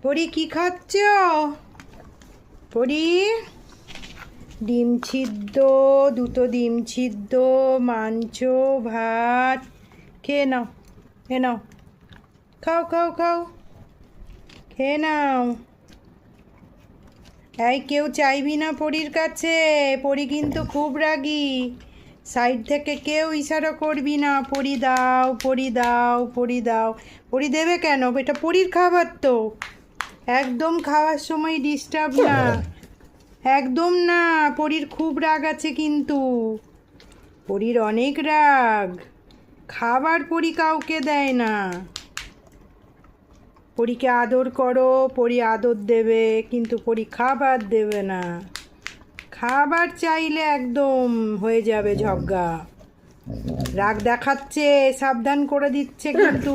পরি কি খাচ্ছ? পরি ডিম সিদ্ধ, দুটো ডিম সিদ্ধ, মাংস, ভাত খেয়ে নাও। খেয়ে নাও, খাও খাও খাও, খেয়ে নাও। এই কেউ চাইবি না পরির কাছে, পরি কিন্তু খুব রাগী। সাইড থেকে কেউ ইশারা করবি না, পরি দাও পরি দাও পরি দাও। পরি দেবে কেন? এটা পরির খাবার তো। একদম খাওয়ার সময় ডিস্টার্ব না, একদম না। পরির খুব রাগ আছে কিন্তু, পরির অনেক রাগ। খাবার পরি কাউকে দেয় না। পরীকে আদর করো, পরি আদর দেবে, কিন্তু পরি খাবার দেবে না। খাবার চাইলে একদম হয়ে যাবে ঝগড়া। রাগ দেখাচ্ছে, সাবধান করে দিচ্ছে কিন্তু।